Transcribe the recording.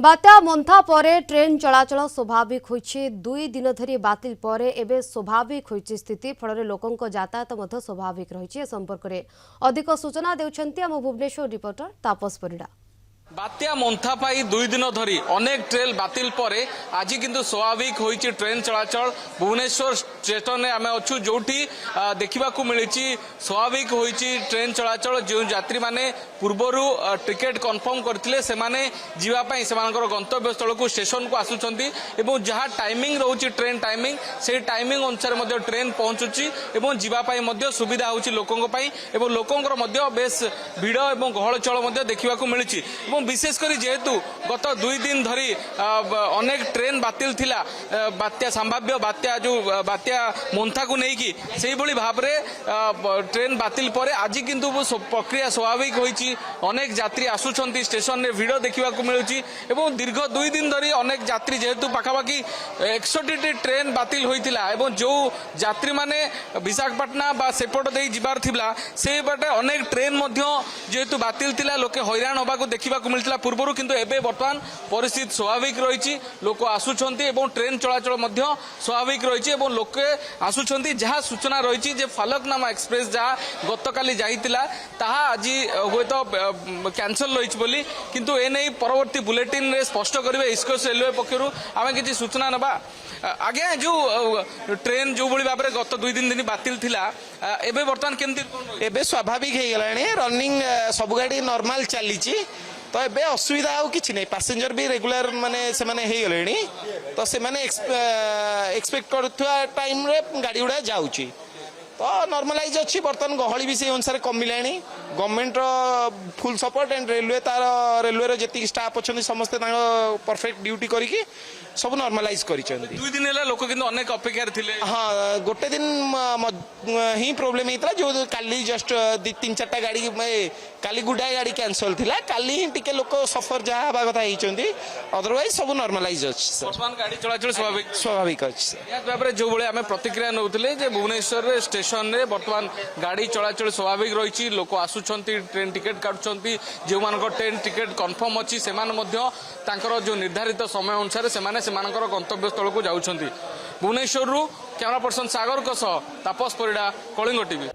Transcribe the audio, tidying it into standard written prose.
बात्या मंथा परे ट्रेन चलाचल स्वाभाविक होइछि। 2 दिन धरी बातिल परे एबे स्वाभाविक होइछि स्थिति फल लोकंक यातायात मध्य स्वाभाविक रहिछि। संपर्क में अधिक सूचना देउछन्ति हम भुवनेश्वर रिपोर्टर तापस परिडा। बात्या मंथा पाई 2 दिन धरी अनेक ट्रेन बातिल परे आज किंतु स्वाभाविक होइछि ट्रेन चलाचल। भुवनेश्वर स्टेशन में आम अच्छु जो देखा मिली स्वाभाविक होइछि ट्रेन चलाचल। जो यात्री माने पूर्वरु टिकेट कन्फर्म करथिले सेमाने जीवा पई सेमानकर गंतव्य स्थल को स्टेशन को आसुचंती एवं जहाँ टाइमिंग रोची ट्रेन टाइमिंग से टाइमिंग अनुसार मध्य ट्रेन पहुंचुची एवं जीवा पई मध्य सुविधा होची लोकंक पई एवं लोकंकर मध्य बेस भीड़ एवं गहल चल मध्य देखा मिली। विशेषकर जेहेतु गत 2 दिन धरी अनेक ट्रेन बातिल थिला बात्या संभाव्य बात्या जो बात्या मंथा को लेकिन से भाव में ट्रेन बातिल पर आज किंतु प्रक्रिया स्वाभाविक होइछि। अनेक यात्री आसुछंती स्टेशन में भीड़ देखा मिलुछि एवं दीर्घ 2 दिन धरी अनेक यात्री जेहेतु पाखापाखि 61 ट्रेन बातिल होइतिला एवं जो यात्री माने विशाखापाटना बा सेपट दे जिबार थिला से बाटे अनेक ट्रेन मध्य जेहेतु बातिल थिला लोके हैरान होबाको देखा मिलता पूर्व किंतु एबे वर्तमान परिस्थिति स्वाभाविक रही। लोक आसुछंती एवं ट्रेन चलाचल मध्य स्वाभाविक रही एवं लोके आसुछंती जहाँ सूचना रही जे फालकनामा एक्सप्रेस जहाँ गतकाली जाइतिला ताहा आज हुए तो कैंसल रही बोली किंतु एने परवर्ती बुलेटिन रे स्पष्ट करेंगे इस्कोस रेलवे पक्षर आम कि सूचना नवा। आज्ञा जो ट्रेन जो भाव में गत 2 दिन बातिल थिला एबे वर्तमान केमती एबे स्वाभाविक हो गलानी रनिंग सब गाड़ी नॉर्मल चली तो एबे असुविधा आउ किछि नै पैसेंजर भी रेगुलर माने से माने हे गलेनी तो से माने एक्सपेक्ट करथुआ टाइम रे गाड़ी उडा जाउची तो नॉर्मलाइज अच्छी बर्तमान गहली भी से अनुसार कमिलानी। Government full support and railway तार रेलवे जी स्टाफ अच्छा समस्ते परफेक्ट ड्यूटी करके सब नॉर्मलाइज कर 2 दिन लोक किंतु अनेक अपेक्षा थिले। हाँ गोटे दिन ही प्रोब्लेम होता जो काली जस्ट 3-4 गाड़ी काली गुडाए गाड़ी कैंसल थिला काली ही टिके लोक सफर जहाँ हवा कथा होती अदरवाइज सब नॉर्मलाइज अच्छी गाड़ी चलाचल स्वाभाविक अच्छी भाव में जो आम प्रतिक्रिया नौले भुवनेश्वर स्टेशन में बर्तमान गाड़ी चलाचल स्वाभाविक रही। लोक आसुचंती ट्रेन टिकेट काटुचंती जो मान ट्रेन टिकेट कन्फर्म अच्छी से जो निर्धारित समय अनुसार से गंतव्य स्थल को जाउछंती। भुवनेश्वर कैमरा पर्सन सागर तापस परिडा कलिंग टीवी।